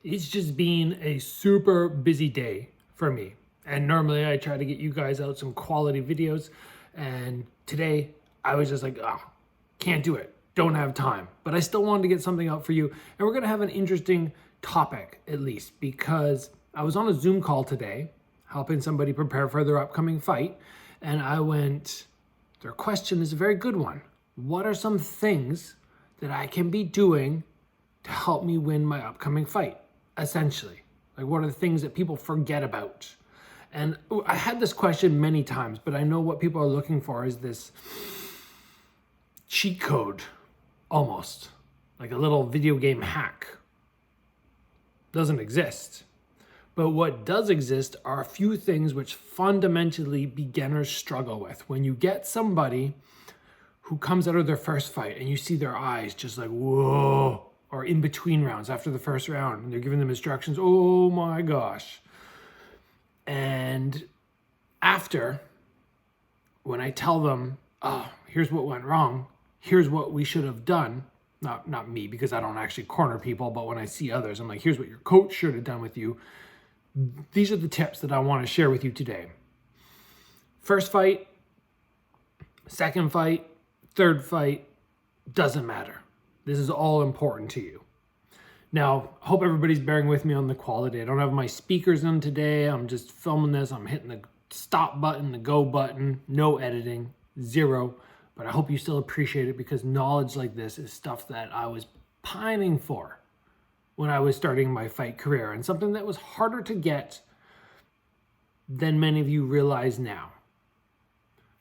It's just been a super busy day for me. And normally I try to get you guys out some quality videos. And today I was just like, oh, can't do it. Don't have time. But I still wanted to get something out for you. And we're going to have an interesting topic, at least, because I was on a Zoom call today helping somebody prepare for their upcoming fight. And I went, their question is a very good one. What are some things that I can be doing to help me win my upcoming fight? Essentially, like, what are the things that people forget about? And I had this question many times, but I know what people are looking for is this cheat code, almost like a little video game hack. Doesn't exist. But what does exist are a few things which fundamentally beginners struggle with. When you get somebody who comes out of their first fight and you see their eyes just like, whoa, or in between rounds after the first round, and they're giving them instructions, oh my gosh. And after, when I tell them, oh, here's what went wrong, here's what we should have done, not me, because I don't actually corner people, but when I see others, I'm like, here's what your coach should have done with you. These are the tips that I want to share with you today. First fight, second fight, third fight, doesn't matter. This is all important to you. Now, I hope everybody's bearing with me on the quality. I don't have my speakers in today. I'm just filming this. I'm hitting the stop button, the go button, no editing, zero. But I hope you still appreciate it, because knowledge like this is stuff that I was pining for when I was starting my fight career, and something that was harder to get than many of you realize now.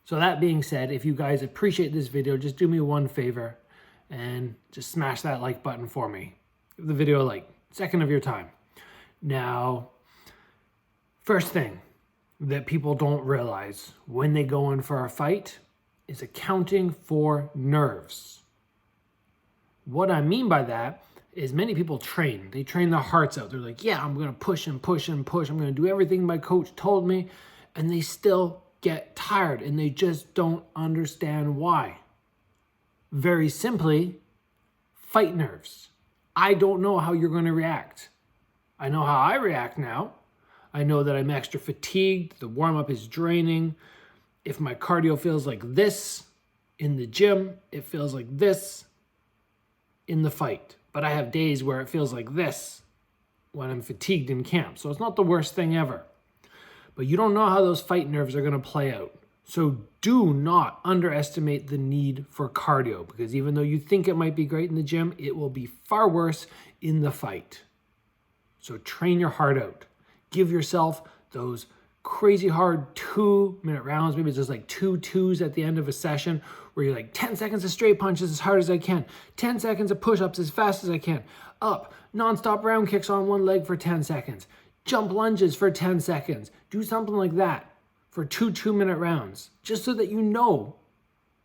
So that being said, if you guys appreciate this video, just do me one favor and just smash that like button for me. Give the video a like, second of your time. Now, first thing that people don't realize when they go in for a fight is accounting for nerves. What I mean by that is many people train. They train their hearts out. They're like, yeah, I'm going to push and push and push. I'm going to do everything my coach told me. And they still get tired, and they just don't understand why. Very simply, fight nerves. I don't know how you're going to react. I know how I react now. I know that I'm extra fatigued. The warm-up is draining. If my cardio feels like this in the gym, it feels like this in the fight. But I have days where it feels like this when I'm fatigued in camp. So it's not the worst thing ever. But you don't know how those fight nerves are going to play out. So do not underestimate the need for cardio, because even though you think it might be great in the gym, it will be far worse in the fight. So train your heart out. Give yourself those crazy hard 2-minute rounds. Maybe it's just like 2 2s at the end of a session where you're like 10 seconds of straight punches as hard as I can, 10 seconds of push-ups as fast as I can, up, non-stop round kicks on one leg for 10 seconds, jump lunges for 10 seconds. Do something like that for 2 2-minute rounds, just so that you know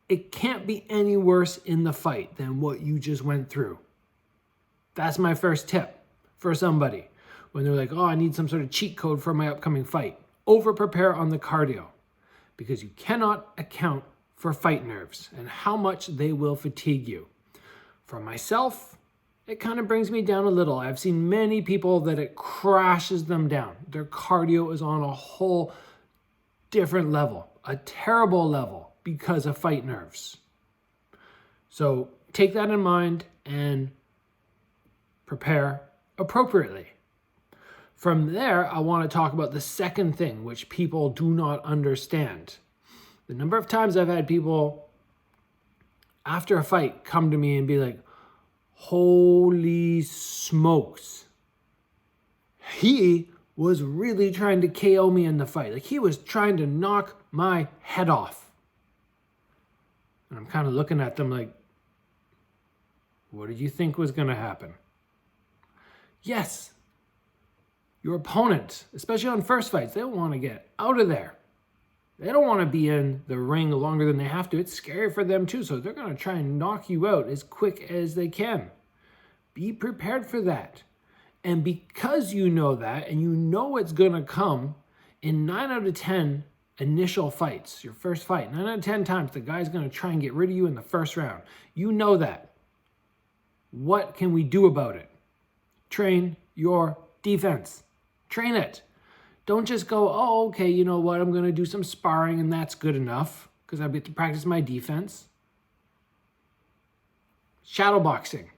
it can't be any worse in the fight than what you just went through. That's my first tip for somebody when they're like, oh, I need some sort of cheat code for my upcoming fight. Over-prepare on the cardio, because you cannot account for fight nerves and how much they will fatigue you. For myself, it kind of brings me down a little. I've seen many people that it crashes them down. Their cardio is on a whole different level, a terrible level, because of fight nerves. So take that in mind and prepare appropriately. From there, I want to talk about the second thing, which people do not understand. The number of times I've had people after a fight come to me and be like, holy smokes, he was really trying to KO me in the fight. Like, he was trying to knock my head off. And I'm kind of looking at them like, what did you think was going to happen? Yes, your opponent, especially on first fights, they don't want to get out of there. They don't want to be in the ring longer than they have to. It's scary for them too, so they're going to try and knock you out as quick as they can. Be prepared for that. And because you know that, and you know it's going to come, in 9 out of 10 initial fights, your first fight, 9 out of 10 times, the guy's going to try and get rid of you in the first round. You know that. What can we do about it? Train, your defense. Train it. Don't just go, oh, okay, you know what? I'm going to do some sparring and that's good enough because I get to practice my defense. Shadow boxing.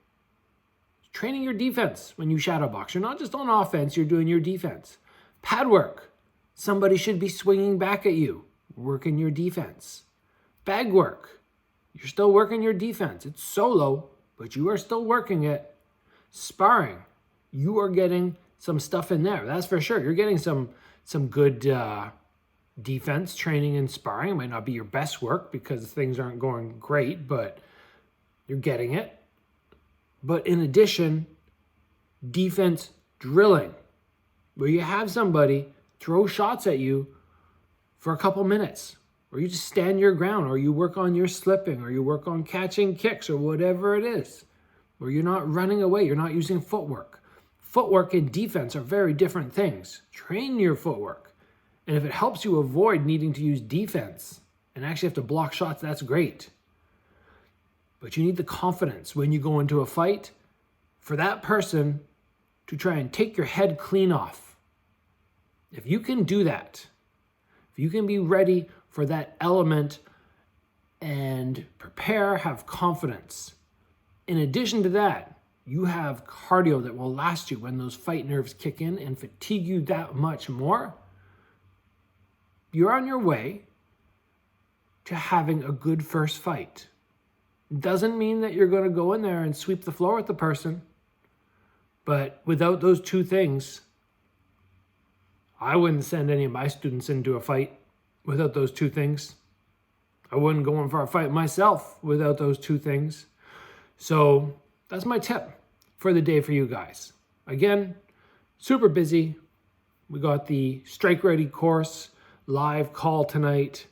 Training your defense when you shadow box. You're not just on offense, you're doing your defense. Pad work. Somebody should be swinging back at you. Working your defense. Bag work. You're still working your defense. It's solo, but you are still working it. Sparring. You are getting some stuff in there. That's for sure. You're getting some good defense training and sparring. It might not be your best work because things aren't going great, but you're getting it. But in addition, defense drilling, where you have somebody throw shots at you for a couple minutes, or you just stand your ground, or you work on your slipping, or you work on catching kicks, or whatever it is, where you're not running away, you're not using footwork. Footwork and defense are very different things. Train your footwork. And if it helps you avoid needing to use defense and actually have to block shots, that's great. But you need the confidence when you go into a fight for that person to try and take your head clean off. If you can do that, if you can be ready for that element and prepare, have confidence. In addition to that, you have cardio that will last you when those fight nerves kick in and fatigue you that much more. You're on your way to having a good first fight. Doesn't mean that you're going to go in there and sweep the floor with the person. But without those two things, I wouldn't send any of my students into a fight without those two things. I wouldn't go in for a fight myself without those two things. So that's my tip for the day for you guys. Again, super busy. We got the Strike Ready course live call tonight.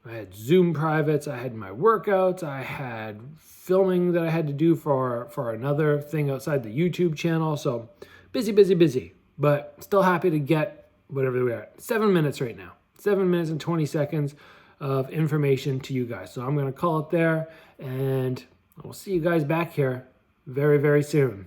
I had Zoom privates, I had my workouts, I had filming that I had to do for another thing outside the YouTube channel. So busy, but still happy to get whatever we are. 7 minutes right now. 7 minutes and 20 seconds of information to you guys. So I'm going to call it there, and we'll see you guys back here very, very soon.